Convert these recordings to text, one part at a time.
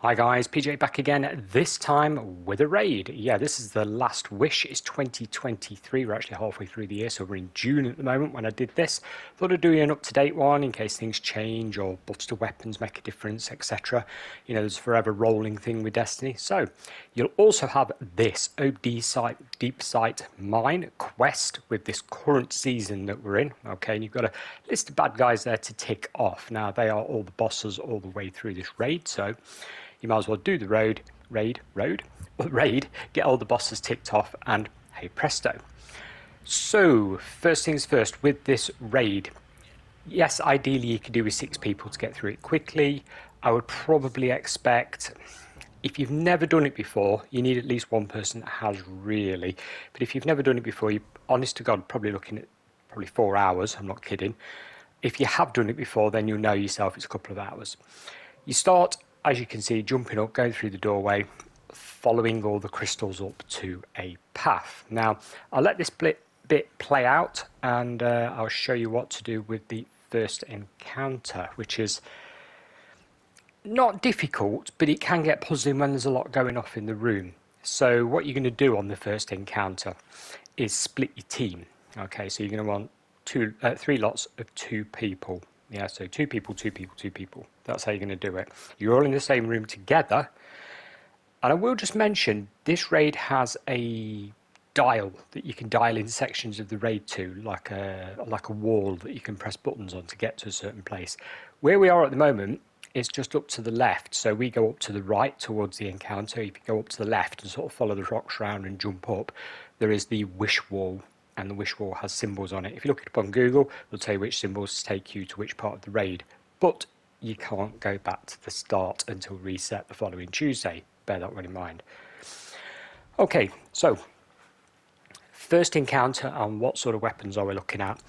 Hi guys, PJ back again, this time with a raid. Yeah, this is the last wish. It's 2023, we're actually halfway through the year, so we're in June at the moment when I did this. Thought I'd do an up-to-date one in case things change or buffs to weapons make a difference, etc. You know, there's a forever rolling thing with Destiny. So, you'll also have this Deep Sight Mine quest with this current season that we're in. Okay, and you've got a list of bad guys there to tick off. Now, they are all the bosses all the way through this raid, so you might as well do the raid, get all the bosses ticked off, and hey presto. So, first things first, with this raid, yes, ideally you could do with 6 people to get through it quickly. I would probably expect, if you've never done it before, you need at least one person that has really. But if you've never done it before, you're honest to God, probably looking at 4 hours, I'm not kidding. If you have done it before, then you'll know yourself it's a couple of hours. You start, as you can see, jumping up, going through the doorway, following all the crystals up to a path. Now, I'll let this bit play out, and I'll show you what to do with the first encounter, which is not difficult, but it can get puzzling when there's a lot going off in the room. So what you're going to do on the first encounter is split your team. Okay, so you're going to want 3 lots of 2 people. Yeah, so 2 people, 2 people, 2 people. That's how you're going to do it. You're all in the same room together. And I will just mention, this raid has a dial that you can dial in sections of the raid to, like a wall that you can press buttons on to get to a certain place. Where we are at the moment is just up to the left. So we go up to the right towards the encounter. If you go up to the left and sort of follow the rocks around and jump up, there is the wish wall. And the wish wall has symbols on it. If you look it up on Google, they'll tell you which symbols take you to which part of the raid. But you can't go back to the start until reset the following Tuesday. Bear that one in mind. Okay, so first encounter and what sort of weapons are we looking at?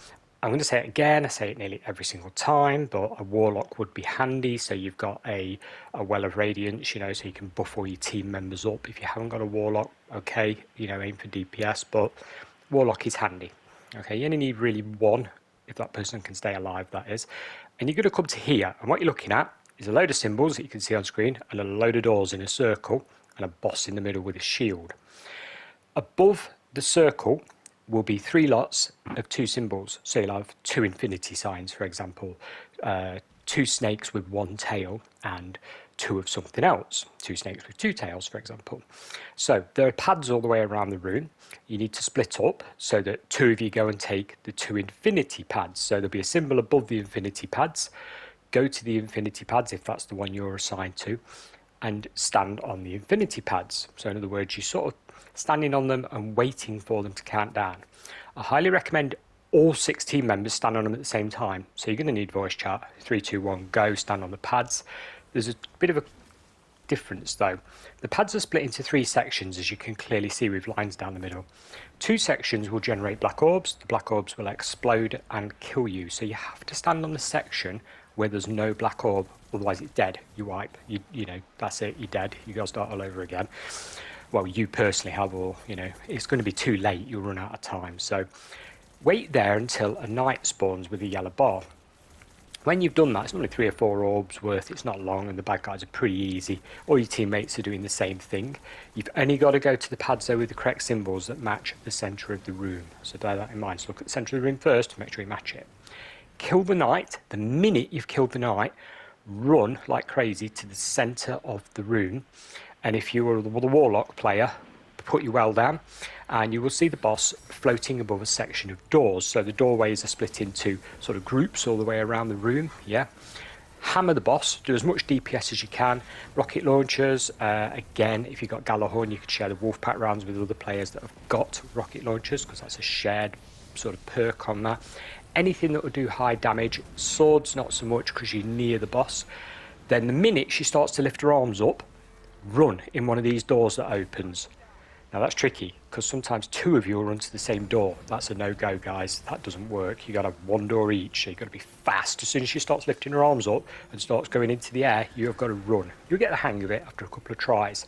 I'm going to say it again, I say it nearly every single time, but a warlock would be handy. So you've got a well of radiance, you know, so you can buff all your team members up. If you haven't got a warlock, okay, you know, aim for DPS, but warlock is handy. Okay, you only need really 1 if that person can stay alive, that is. And you're going to come to here, and what you're looking at is a load of symbols that you can see on screen and a load of doors in a circle and a boss in the middle with a shield. Above the circle will be 3 lots of 2 symbols. So you'll have 2 infinity signs, for example, 2 snakes with 1 tail and 2 of something else, 2 snakes with 2 tails, for example. So there are pads all the way around the room. You need to split up so that 2 of you go and take the 2 infinity pads. So there'll be a symbol above the infinity pads. Go to the infinity pads if that's the one you're assigned to, and stand on the infinity pads. So in other words, you're sort of standing on them and waiting for them to count down. I highly recommend all 6 team members stand on them at the same time. So you're going to need voice chat. 3, 2, 1, go, stand on the pads. There's a bit of a difference though. The pads are split into 3 sections, as you can clearly see with lines down the middle. 2 sections will generate black orbs. The black orbs will explode and kill you. So you have to stand on the section where there's no black orb, otherwise it's dead. You wipe, you know, that's it, you're dead. You gotta start all over again. Well, you personally have, or, you know, it's going to be too late, you'll run out of time. So wait there until a knight spawns with a yellow bar. When you've done that, it's only 3 or 4 orbs worth, it's not long, and the bad guys are pretty easy. All your teammates are doing the same thing. You've only got to go to the pads though with the correct symbols that match the centre of the room. So bear that in mind. So look at the centre of the room first to make sure you match it. Kill the knight. The minute you've killed the knight, run like crazy to the centre of the room. And if you were the warlock player, put your well down, and you will see the boss floating above a section of doors. So the doorways are split into sort of groups all the way around the room. Yeah, hammer the boss, do as much DPS as you can. Rocket launchers, again, if you've got Galahorn, you could share the Wolfpack rounds with other players that have got rocket launchers, because that's a shared sort of perk on that. Anything that will do high damage. Swords not so much because you're near the boss. Then the minute she starts to lift her arms up, run in one of these doors that opens. Now that's tricky because sometimes 2 of you will run to the same door. That's a no-go, guys. That doesn't work. You've got to have 1 door each, so you've got to be fast. As soon as she starts lifting her arms up and starts going into the air, you've got to run. You'll get the hang of it after a couple of tries.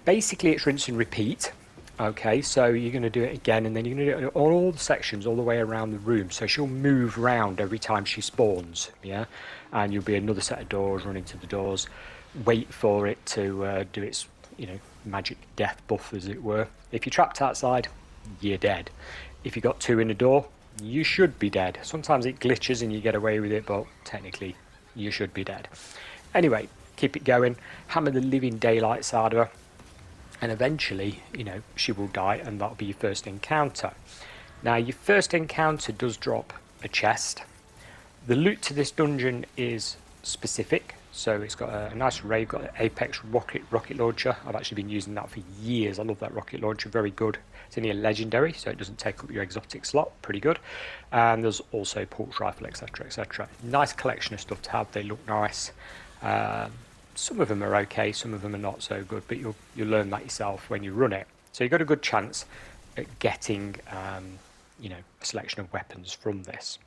Basically, it's rinse and repeat. Okay, so you're going to do it again, and then you're going to do it on all the sections all the way around the room. So she'll move around every time she spawns, yeah? And you'll be another set of doors, running to the doors. wait for it to do its, magic death buff, as it were. If you're trapped outside, you're dead. If you got two in the door, you should be dead. Sometimes it glitches and you get away with it, but technically you should be dead. Anyway, keep it going, hammer the living daylights out of her, and eventually, she will die, and that'll be your first encounter. Now, your first encounter does drop a chest. The loot to this dungeon is specific, so it's got a nice array. You've got an Apex rocket launcher. I've actually been using that for years. I love that rocket launcher, very good. It's only a legendary, so it doesn't take up your exotic slot, pretty good. And there's also pulse rifle, etc, etc. Nice collection of stuff to have. They look nice. Some of them are okay, some of them are not so good, but you'll learn that yourself when you run it. So you've got a good chance at getting a selection of weapons from this.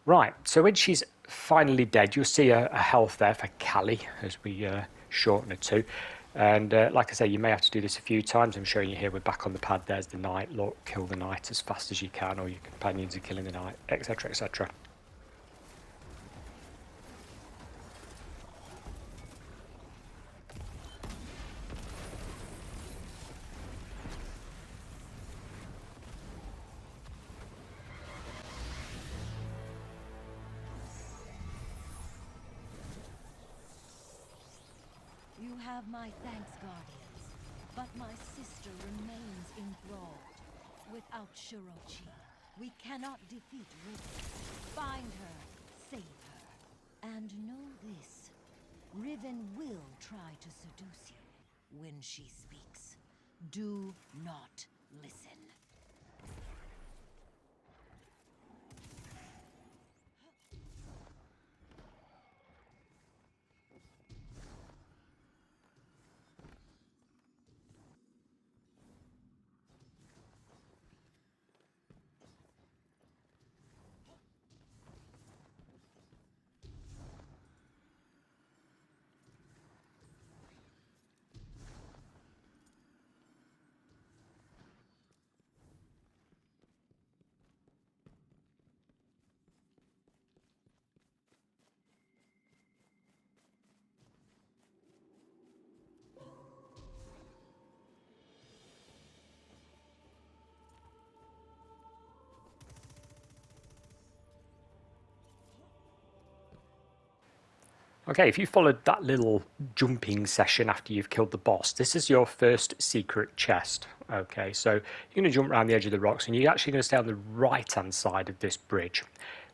Right, so when she's finally dead, you'll see a health there for Kalli, as we shorten it to. And like I say, you may have to do this a few times. I'm showing you here, we're back on the pad. There's the knight. Look, kill the knight as fast as you can, or your companions are killing the knight, etc, etc. You have my thanks, Guardians, but my sister remains enthralled. Without Shuro Chi, we cannot defeat Riven. Find her, save her, and know this. Riven will try to seduce you when she speaks. Do not listen. Okay, if you followed that little jumping session after you've killed the boss, this is your first secret chest. Okay, so you're going to jump around the edge of the rocks, and you're actually going to stay on the right-hand side of this bridge.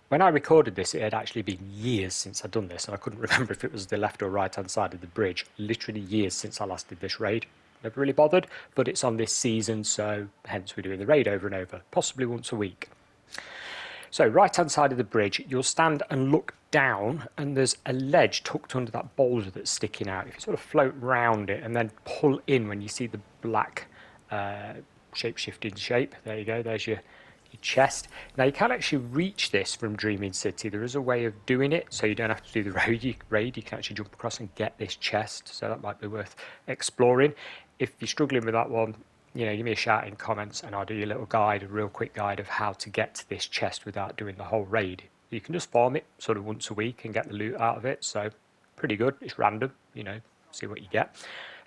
When I recorded this, it had actually been years since I'd done this, and I couldn't remember if it was the left or right-hand side of the bridge. Literally years since I last did this raid. Never really bothered, but it's on this season, so hence we're doing the raid over and over, possibly once a week. So right hand side of the bridge, you'll stand and look down, and there's a ledge tucked under that boulder that's sticking out. If you sort of float round it and then pull in when you see the black shape-shifting shape, there you go, there's your chest. Now you can actually reach this from Dreaming City. There is a way of doing it, so you don't have to do the raid. You can actually jump across and get this chest, so that might be worth exploring. If you're struggling with that one, give me a shout in comments and I'll do you a little guide, a real quick guide of how to get to this chest without doing the whole raid. You can just farm it sort of once a week and get the loot out of it, so pretty good. It's random, see what you get.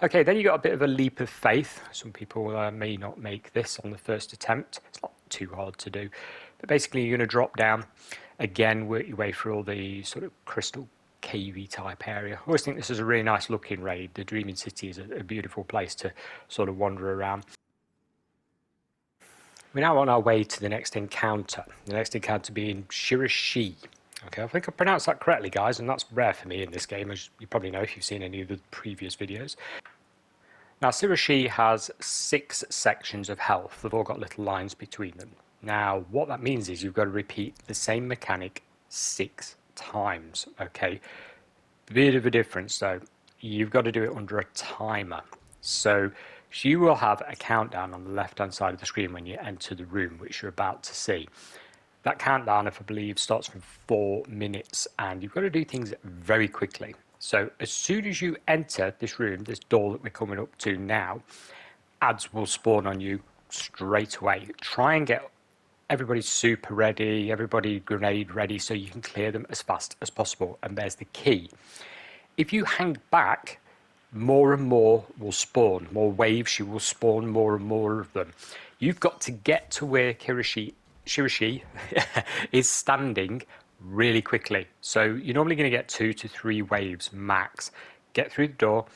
Okay, then you got a bit of a leap of faith. Some people may not make this on the first attempt. It's not too hard to do, but basically you're going to drop down again, work your way through all the sort of crystal cavey type area. I always think this is a really nice looking raid. The Dreaming City is a beautiful place to sort of wander around. We're now on our way to the next encounter. The next encounter being Shuro Chi. Okay, I think I pronounced that correctly, guys, and that's rare for me in this game, as you probably know if you've seen any of the previous videos. Now, Shuro Chi has 6 sections of health. They've all got little lines between them. Now, what that means is you've got to repeat the same mechanic 6 times. Okay, bit of a difference though. You've got to do it under a timer. So you will have a countdown on the left hand side of the screen when you enter the room, which you're about to see. That countdown, if I believe, starts from 4 minutes, and you've got to do things very quickly. So as soon as you enter this room, this door that we're coming up to now, ads will spawn on you straight away. Try and get everybody super ready, everybody grenade ready, so you can clear them as fast as possible. And there's the key. If you hang back, more and more will spawn, more waves, you will spawn more and more of them. You've got to get to where Shuro Chi is standing really quickly. So you're normally going to get 2 to 3 waves max. Get through the door,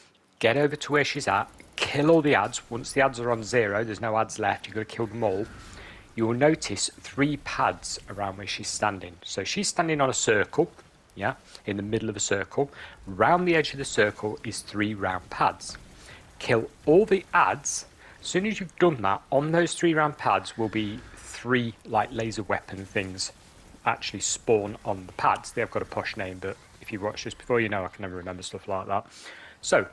get over to where she's at, kill all the ads. Once the ads are on 0, there's no ads left, you've got to kill them all. You will notice 3 pads around where she's standing. So she's standing on a circle, yeah, in the middle of a circle. Round the edge of the circle is 3 round pads. Kill all the ads. As soon as you've done that, on those 3 round pads will be 3 like laser weapon things actually spawn on the pads. They've got a posh name, but if you watched this before, you know I can never remember stuff like that. So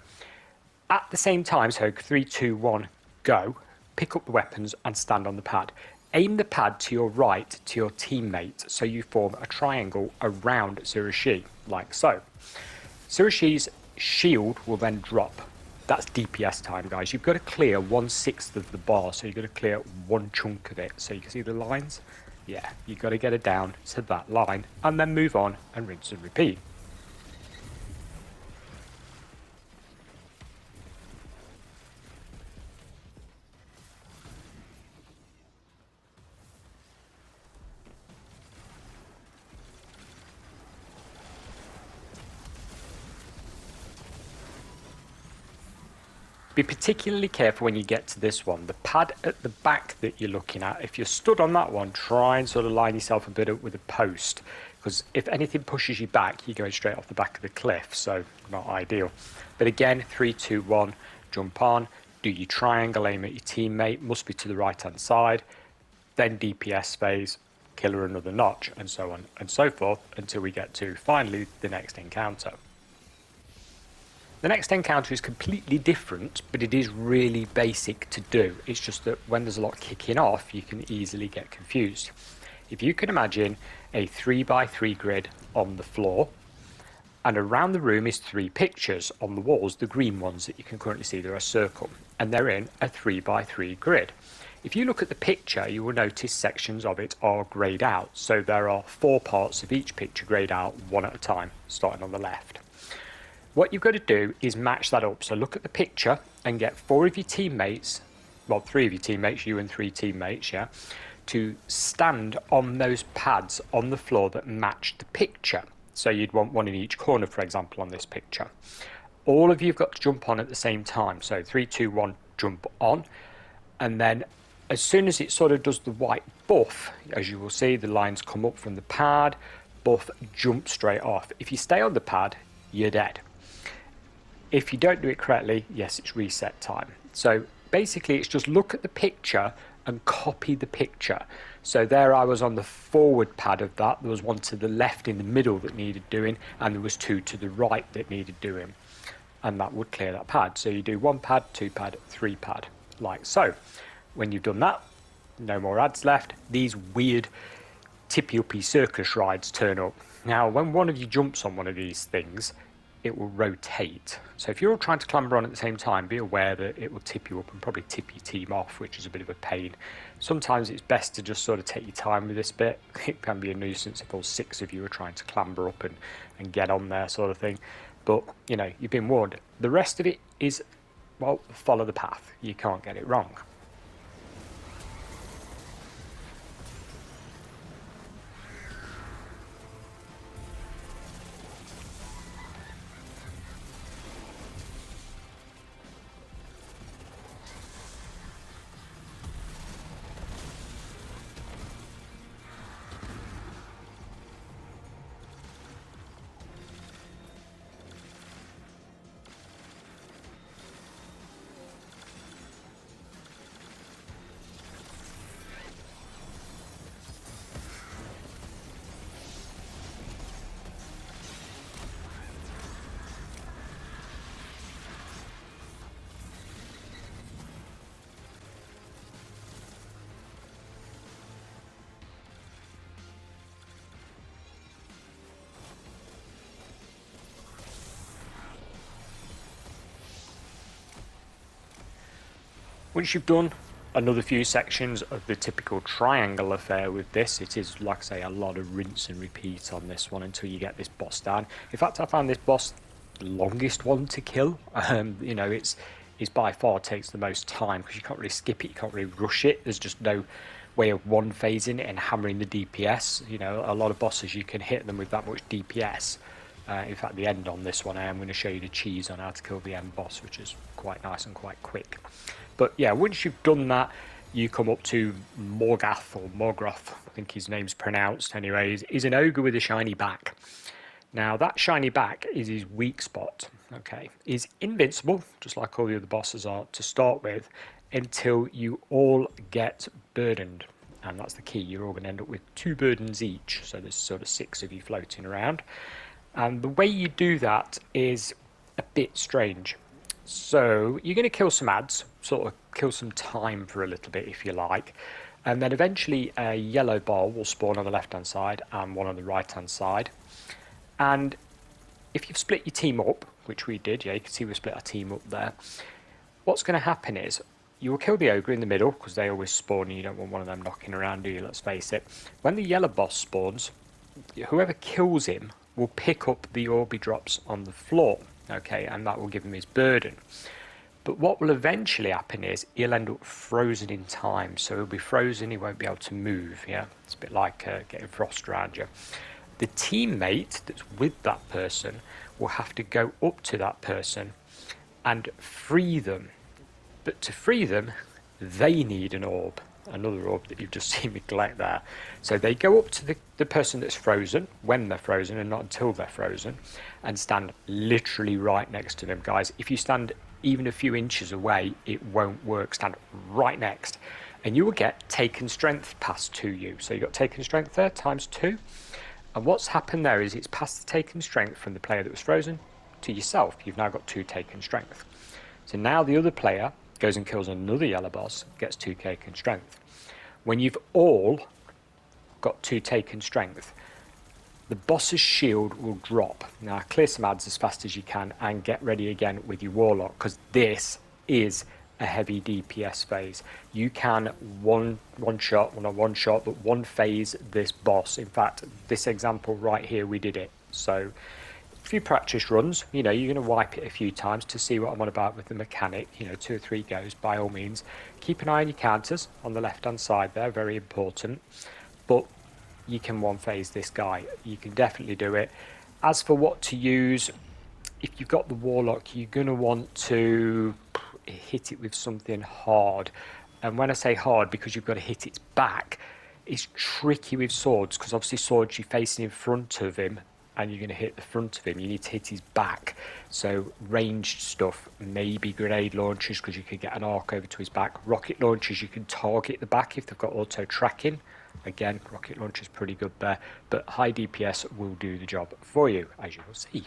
at the same time, so 3, 2, 1, go, pick up the weapons and stand on the pad. Aim the pad to your right to your teammate so you form a triangle around Shuro Chi, like so. Shuro Chi's shield will then drop. That's DPS time, guys. You've got to clear 1/6 of the bar, so you've got to clear one chunk of it. So you can see the lines? Yeah, you've got to get it down to that line and then move on and rinse and repeat. Be particularly careful when you get to this one. The pad at the back that you're looking at, if you're stood on that one, try and sort of line yourself a bit up with a post, because if anything pushes you back, you're going straight off the back of the cliff, so not ideal. But again, 3, 2, 1, jump on, do your triangle, aim at your teammate, must be to the right hand side, then DPS phase, kill her another notch, and so on and so forth, until we get to finally the next encounter. The next encounter is completely different, but it is really basic to do. It's just that when there's a lot kicking off, you can easily get confused. If you can imagine a 3x3 grid on the floor, and around the room is 3 pictures on the walls, the green ones that you can currently see, they're a circle, and they're in a 3x3 grid. If you look at the picture, you will notice sections of it are greyed out. So there are 4 parts of each picture greyed out, one at a time, starting on the left. What you've got to do is match that up. So look at the picture and get 4 of your teammates, well, 3 of your teammates, you and 3 teammates, yeah, to stand on those pads on the floor that match the picture. So you'd want one in each corner, for example, on this picture. All of you have got to jump on at the same time. So 3, 2, 1, jump on. And then as soon as it sort of does the white buff, as you will see, the lines come up from the pad, buff, jump straight off. If you stay on the pad, you're dead. If you don't do it correctly, yes, it's reset time. So basically it's just look at the picture and copy the picture. So there I was on the forward pad of that. There was one to the left in the middle that needed doing, and there was 2 to the right that needed doing. And that would clear that pad. So you do 1 pad, 2 pad, 3 pad, like so. When you've done that, no more ads left. These weird tippy-uppy circus rides turn up. Now, when one of you jumps on one of these things, it will rotate. So if you're all trying to clamber on at the same time, be aware that it will tip you up and probably tip your team off, which is a bit of a pain. Sometimes it's best to just sort of take your time with this bit. It can be a nuisance if all 6 of you are trying to clamber up and get on there sort of thing. But, you know, you've been warned. The rest of it is, well, follow the path. You can't get it wrong. Once you've done another few sections of the typical triangle affair with this, it is, like I say, a lot of rinse and repeat on this one until you get this boss down. In fact, I found this boss longest one to kill. You know, it's by far takes the most time because you can't really skip it, you can't really rush it. There's just no way of one phasing it and hammering the DPS. You know, a lot of bosses you can hit them with that much DPS. In fact, the end on this one, I am going to show you the cheese on how to kill the end boss, which is quite nice and quite quick. But yeah, once you've done that, you come up to Morgeth, or Morgeth, I think his name's pronounced anyway. He's an ogre with a shiny back. Now, that shiny back is his weak spot, okay? He's invincible, just like all the other bosses are to start with, until you all get burdened. And that's the key. You're all going to end up with 2 burdens each. So there's sort of 6 of you floating around. And the way you do that is a bit strange. So you're going to kill some ads, sort of kill some time for a little bit if you like. And then eventually a yellow ball will spawn on the left-hand side and one on the right-hand side. And if you've split your team up, which we did, yeah, you can see we split our team up there. What's going to happen is you will kill the ogre in the middle because they always spawn and you don't want one of them knocking around, do you? Let's face it. When the yellow boss spawns, whoever kills him will pick up the orby drops on the floor, okay, and that will give him his burden. But what will eventually happen is he'll end up frozen in time, so he'll be frozen, he won't be able to move, yeah? It's a bit like getting frost around you. The teammate that's with that person will have to go up to that person and free them. But to free them, they need an orb, another orb that you've just seen me collect there. So they go up to the person that's frozen, when they're frozen and not until they're frozen, and stand literally right next to them. Guys, if you stand even a few inches away, it won't work. Stand right next. And you will get taken strength passed to you. So you've got taken strength there, times 2. And what's happened there is it's passed the taken strength from the player that was frozen to yourself. You've now got 2 taken strength. So now the other player goes and kills another yellow boss, gets 2 taken strength. When you've all got 2 taken strength, the boss's shield will drop. Now clear some ads as fast as you can and get ready again with your warlock, because this is a heavy DPS phase. You can one shot, well not one shot, but one phase this boss. In fact, this example right here, we did it. So a few practice runs, you know, you're going to wipe it a few times to see what I'm on about with the mechanic, you know, 2 or 3 goes by all means. Keep an eye on your counters on the left hand side there, very important. But you can one phase this guy, you can definitely do it. As for what to use, if you've got the warlock, you're going to want to hit it with something hard. And when I say hard, because you've got to hit its back, it's tricky with swords, because obviously swords you're facing in front of him and you're going to hit the front of him. You need to hit his back. So ranged stuff, maybe grenade launchers, because you could get an arc over to his back. Rocket launchers, you can target the back if they've got auto tracking. Again, rocket launcher's pretty good there, but high DPS will do the job for you, as you will see.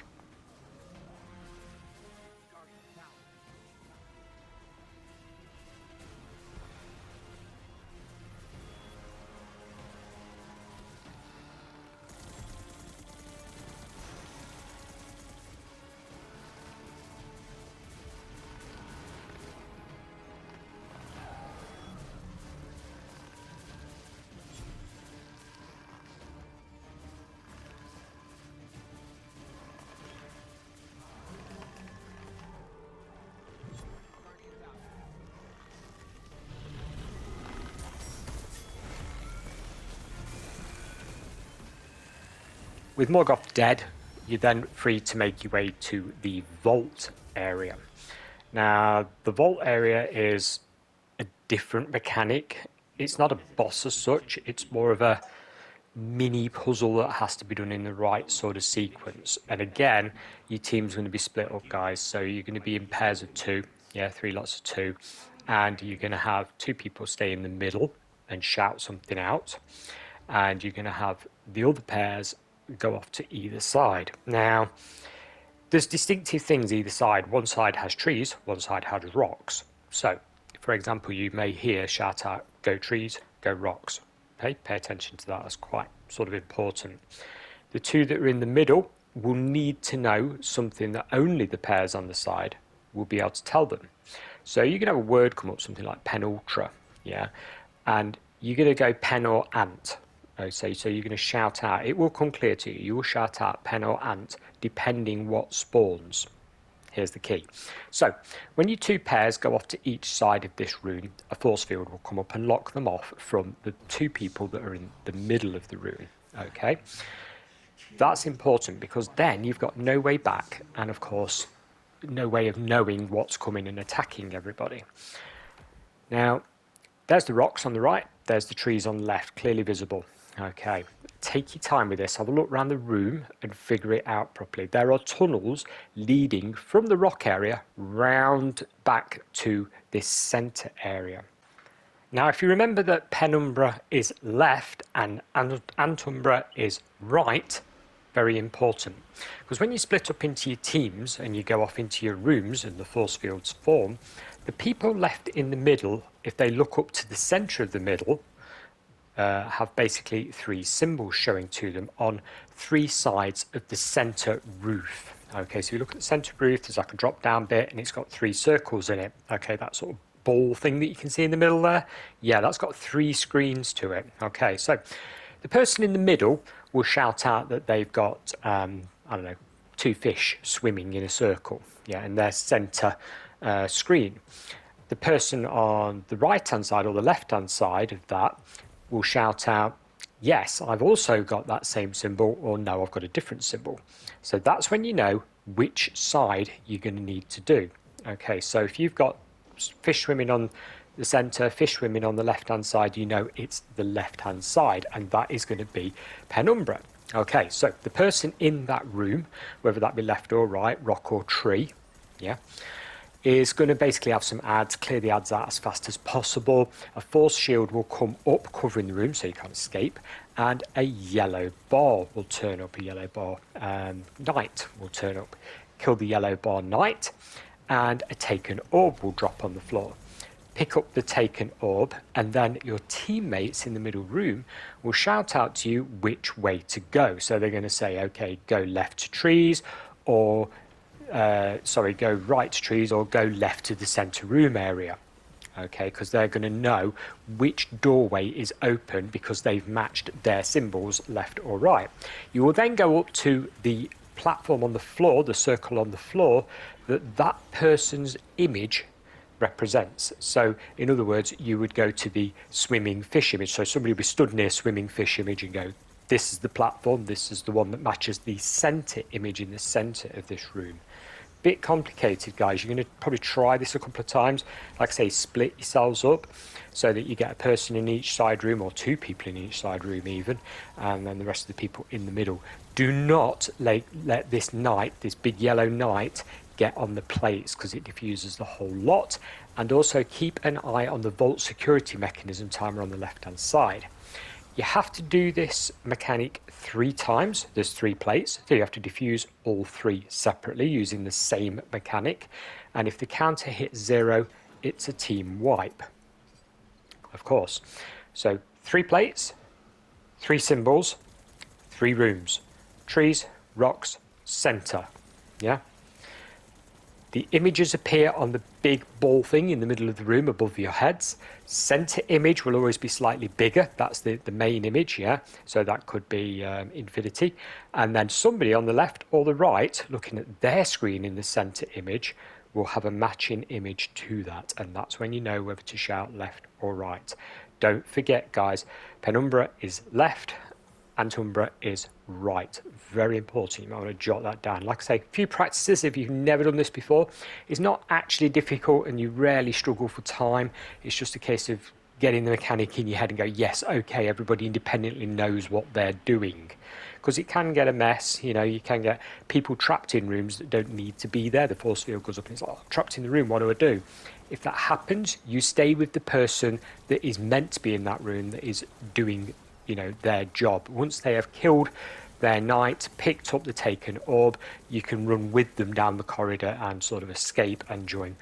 With Morgeth dead, you're then free to make your way to the vault area. Now, the vault area is a different mechanic. It's not a boss as such, it's more of a mini puzzle that has to be done in the right sort of sequence. And again, your team's going to be split up, guys. So you're going to be in pairs of 2, yeah, 3 lots of 2. And you're going to have 2 people stay in the middle and shout something out. And you're going to have the other pairs go off to either side. Now, there's distinctive things either side. One side has trees, one side has rocks. So, for example, you may hear shout out, go trees, go rocks. Okay, pay attention to that, that's quite sort of important. The 2 that are in the middle will need to know something that only the pairs on the side will be able to tell them. So you can have a word come up, something like pen ultra, yeah, and you're going to go pen or ant. Oh, so you're going to shout out. It will come clear to you. You will shout out pen or ant, depending what spawns. Here's the key. So when your two pairs go off to each side of this room, a force field will come up and lock them off from the two people that are in the middle of the room. Okay, that's important because then you've got no way back, and of course, no way of knowing what's coming and attacking everybody. Now, there's the rocks on the right, there's the trees on the left, clearly visible. Okay, take your time with this, have a look around the room and figure it out properly. There are tunnels leading from the rock area round back to this centre area. Now, if you remember that Penumbra is left and Antumbra is right, very important. Because when you split up into your teams and you go off into your rooms and the force fields form, the people left in the middle, if they look up to the centre of the middle, have basically three symbols showing to them on three sides of the centre roof. Okay, so you look at the centre roof, there's like a drop down bit and it's got three circles in it. Okay, that sort of ball thing that you can see in the middle there, yeah, that's got three screens to it. Okay, so the person in the middle will shout out that they've got, I don't know, two fish swimming in a circle, yeah, in their centre screen. The person on the right-hand side or the left-hand side of that will shout out, yes, I've also got that same symbol, or no, I've got a different symbol. So that's when you know which side you're going to need to do. Okay, so if you've got fish swimming on the centre, fish swimming on the left-hand side, you know it's the left-hand side, and that is going to be Penumbra. Okay, so the person in that room, whether that be left or right, rock or tree, yeah, is going to basically have some ads, clear the ads out as fast as possible. A force shield will come up covering the room so you can't escape, and a yellow bar will turn up, a yellow bar knight will turn up. Kill the yellow bar knight, and a taken orb will drop on the floor. Pick up the taken orb, and then your teammates in the middle room will shout out to you which way to go. So they're going to say, okay, go left to trees, or go right to trees, or go left to the centre room area. Okay, because they're going to know which doorway is open because they've matched their symbols left or right. You will then go up to the platform on the floor, the circle on the floor, that person's image represents. So in other words, you would go to the swimming fish image. So somebody would be stood near swimming fish image and go, this is the platform, this is the one that matches the centre image in the centre of this room. Bit complicated, guys. You're going to probably try this a couple of times. Like I say, split yourselves up so that you get a person in each side room, or two people in each side room even, and then the rest of the people in the middle. Do not let this knight, this big yellow knight, get on the plates because it diffuses the whole lot. And also keep an eye on the vault security mechanism timer on the left hand side. You have to do this mechanic 3 times. There's 3 plates, so you have to diffuse all 3 separately using the same mechanic. And if the counter hits 0, it's a team wipe, of course. So 3 plates, 3 symbols, 3 rooms, trees, rocks, center, yeah? The images appear on the big ball thing in the middle of the room above your heads. Center image will always be slightly bigger. That's the main image, yeah? So that could be infinity. And then somebody on the left or the right, looking at their screen in the center image, will have a matching image to that. And that's when you know whether to shout left or right. Don't forget, guys, Penumbra is left, Antumbra is right. Very important. You might want to jot that down. Like I say, a few practices if you've never done this before. It's not actually difficult and you rarely struggle for time. It's just a case of getting the mechanic in your head and go, yes, okay, everybody independently knows what they're doing. Because it can get a mess, you know, you can get people trapped in rooms that don't need to be there. The force field goes up and it's like, oh, I'm trapped in the room, what do I do? If that happens, you stay with the person that is meant to be in that room, that is doing, you know, their job. Once they have killed their knight, picked up the taken orb, you can run with them down the corridor and sort of escape and join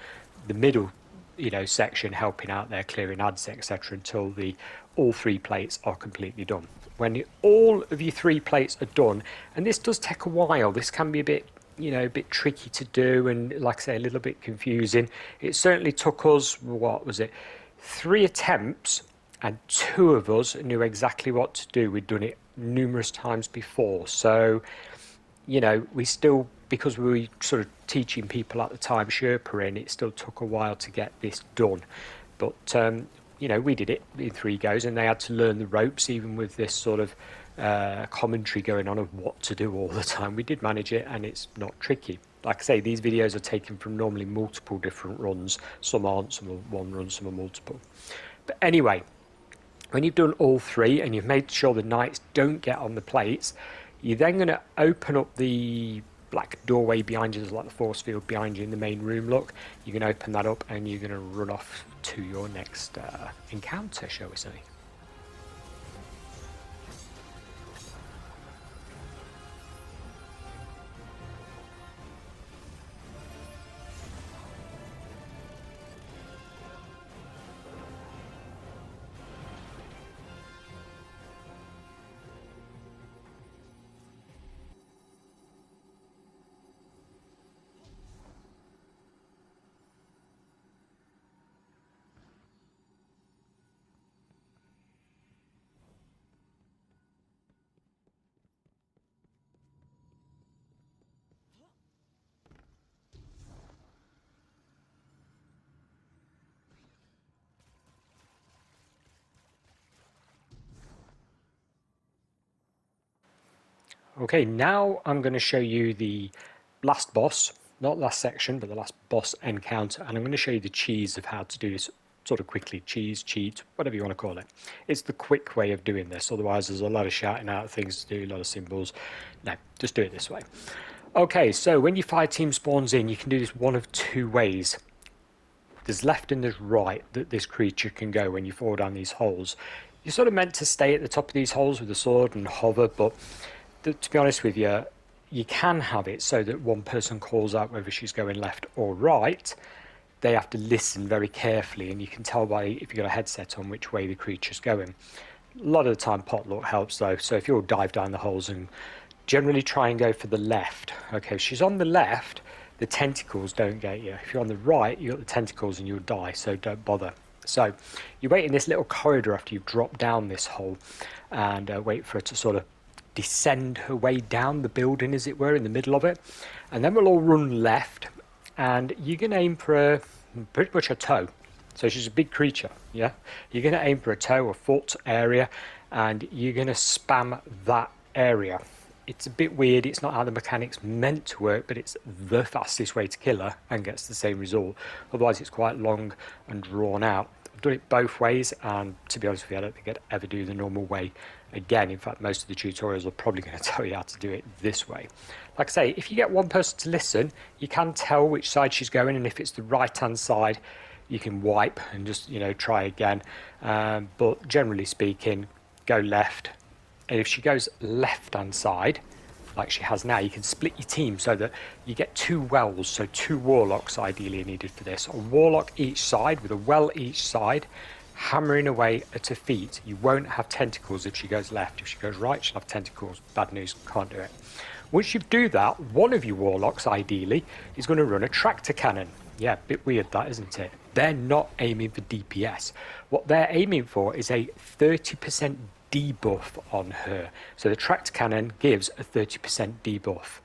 the middle, you know, section, helping out there, clearing ads, etc., until all 3 plates are completely done. When all of your 3 plates are done, and this does take a while, this can be a bit, you know, a bit tricky to do, and like I say, a little bit confusing. It certainly took us, what was it, 3 attempts and two of us knew exactly what to do. We'd done it numerous times before, so you know, we still, because we were sort of teaching people at the time Sherpa in, it still took a while to get this done. But, you know, we did it in 3 goes, and they had to learn the ropes, even with this sort of commentary going on of what to do all the time. We did manage it, and it's not tricky. Like I say, these videos are taken from normally multiple different runs. Some aren't, some are one run, some are multiple. But anyway, when you've done all 3 and you've made sure the knights don't get on the plates, you're then going to open up the black doorway behind you. There's like the force field behind you in the main room look. You can open that up and you're going to run off to your next encounter, shall we say. Okay, now I'm going to show you the last boss, not last section, but the last boss encounter, and I'm going to show you the cheese of how to do this sort of quickly. Cheese, cheat, whatever you want to call it. It's the quick way of doing this, otherwise there's a lot of shouting out things to do, a lot of symbols. No, just do it this way. Okay, so when your fire team spawns in, you can do this one of 2 ways. There's left and there's right that this creature can go when you fall down these holes. You're sort of meant to stay at the top of these holes with the sword and hover, but to be honest with you, you can have it so that one person calls out whether she's going left or right. They have to listen very carefully, and you can tell by, if you've got a headset on, which way the creature's going. A lot of the time potluck helps though, so if you'll dive down the holes and generally try and go for the left. Okay, if she's on the left, the tentacles don't get you. If you're on the right, you've got the tentacles and you'll die, so don't bother. So you wait in this little corridor after you've dropped down this hole, and wait for her to sort of descend her way down the building, as it were, in the middle of it, and then we'll all run left, and you're going to aim for pretty much a toe. So she's a big creature, yeah? You're going to aim for a toe or foot area, and you're going to spam that area. It's a bit weird, it's not how the mechanics meant to work, but it's the fastest way to kill her and gets the same result. Otherwise it's quite long and drawn out. I've done it both ways, and to be honest with you, I don't think I'd ever do the normal way again. In fact, most of the tutorials are probably going to tell you how to do it this way. Like I say, if you get one person to listen, you can tell which side she's going, and if it's the right hand side, you can wipe and just, you know, try again. But generally speaking, go left, and if she goes left hand side like she has now, you can split your team so that you get 2 wells, so 2 warlocks ideally are needed for this. A warlock each side with a well each side, hammering away at her feet. You won't have tentacles if she goes left. If she goes right, she'll have tentacles. Bad news, can't do it. Once you do that, one of your warlocks ideally is going to run a tractor cannon. Yeah, a bit weird that, isn't it? They're not aiming for DPS. What they're aiming for is a 30% debuff on her. So the tractor cannon gives a 30% debuff.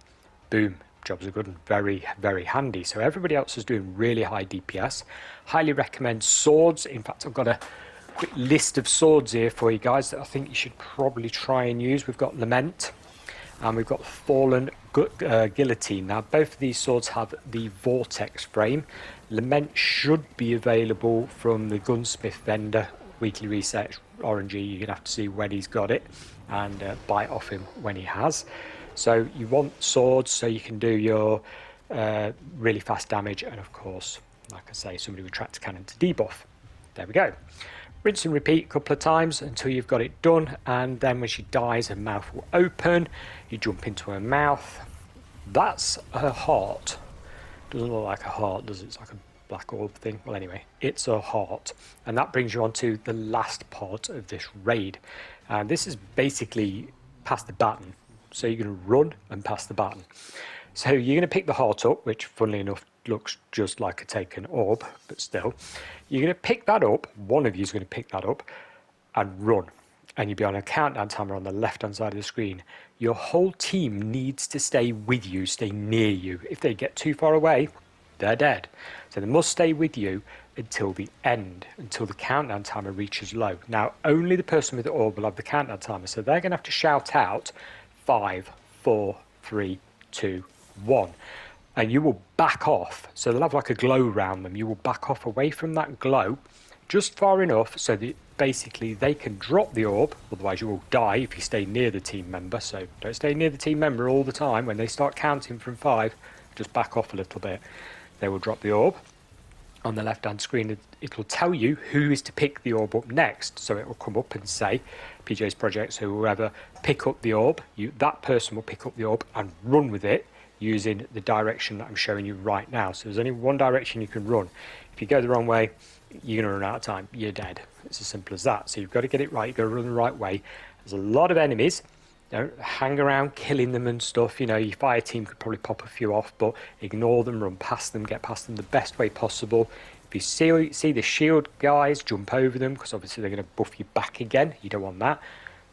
Boom. Jobs are good and very, very handy. So everybody else is doing really high DPS. Highly recommend swords. In fact, I've got a quick list of swords here for you guys that I think you should probably try and use. We've got Lament and we've got Fallen Guillotine. Now, both of these swords have the Vortex frame. Lament should be available from the gunsmith vendor. Weekly reset, orangey. You're going to have to see when he's got it and bite off him when he has. So you want swords so you can do your really fast damage, and of course, like I say, somebody with tractor cannon to debuff. There we go. Rinse and repeat a couple of times until you've got it done, and then when she dies, her mouth will open. You jump into her mouth. That's her heart. Doesn't look like a heart, does it? It's like a black orb thing. Well, anyway, it's a heart, and that brings you on to the last part of this raid. And this is basically pass the baton. So you're going to run and pass the baton. So you're going to pick the heart up, which funnily enough looks just like a taken orb, but still. You're going to pick that up. One of you is going to pick that up, and run. And you'll be on a countdown timer on the left-hand side of the screen. Your whole team needs to stay with you, stay near you. If they get too far away, they're dead. So they must stay with you until the end, until the countdown timer reaches low. Now, only the person with the orb will have the countdown timer, so they're going to have to shout out 5, 4, 3, 2, 1. And you will back off. So they'll have like a glow around them. You will back off away from that glow just far enough so that basically they can drop the orb, otherwise you will die if you stay near the team member. So don't stay near the team member all the time. When they start counting from 5, just back off a little bit. They will drop the orb. On the left hand screen it will tell you who is to pick the orb up next. So it will come up and say PJ's Projects, whoever, pick up the orb. That person will pick up the orb and run with it using the direction that I'm showing you right now. So there's only one direction you can run. If you go the wrong way, you're going to run out of time. You're dead. It's as simple as that. So you've got to get it right. You've got to run the right way. There's a lot of enemies. Don't hang around killing them and stuff. You know, your fire team could probably pop a few off, but ignore them, run past them, get past them the best way possible. If you see the shield guys, jump over them, because obviously they're going to buff you back again. You don't want that.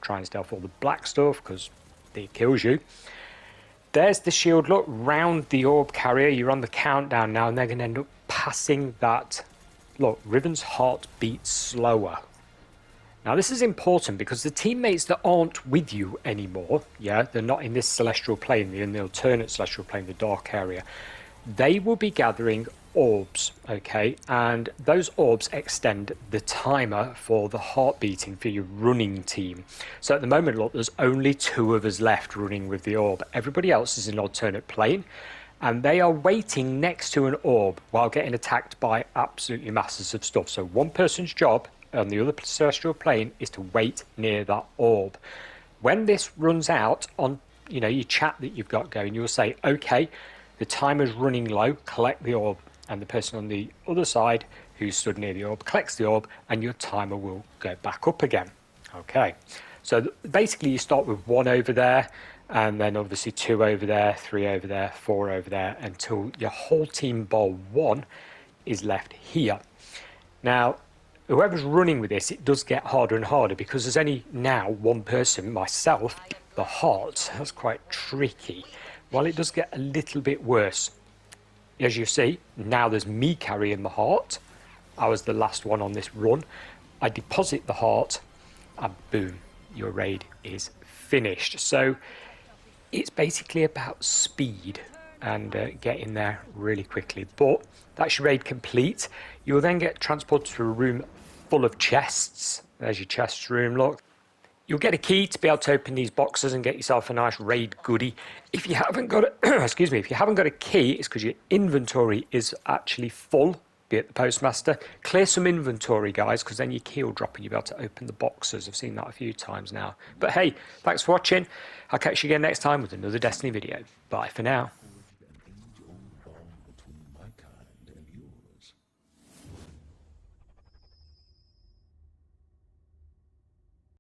Try and stealth all the black stuff, because it kills you. There's the shield. Look, round the orb carrier. You're on the countdown now, and they're going to end up passing that. Look, Riven's heart beats slower. Now this is important because the teammates that aren't with you anymore, yeah, they're not in this celestial plane, they're in the alternate celestial plane, the dark area. They will be gathering orbs, okay, and those orbs extend the timer for the heart beating for your running team. So at the moment, look, there's only 2 of us left running with the orb. Everybody else is in alternate plane. And they are waiting next to an orb while getting attacked by absolutely masses of stuff. So one person's job on the other celestial plane is to wait near that orb. When this runs out on, you know, your chat that you've got going, you'll say, okay, the timer's running low, collect the orb. And the person on the other side who stood near the orb collects the orb and your timer will go back up again. Okay, so basically you start with 1 over there, and then obviously 2 over there, 3 over there, 4 over there, until your whole team bar 1 is left here. Now, whoever's running with this, it does get harder and harder because there's only now 1 person, myself, the heart. That's quite tricky. While it does get a little bit worse. As you see, now there's me carrying the heart. I was the last one on this run. I deposit the heart, and boom, your raid is finished. So it's basically about speed and getting there really quickly. But that's your raid complete. You'll then get transported to a room full of chests. There's your chests room, look. You'll get a key to be able to open these boxes and get yourself a nice raid goodie. If you haven't got a, excuse me, if you haven't got a key, it's because your inventory is actually full. Be at the postmaster. Clear some inventory, guys, because then your key will drop and you'll be able to open the boxes. I've seen that a few times now. But hey, thanks for watching. I'll catch you again next time with another Destiny video. Bye for now.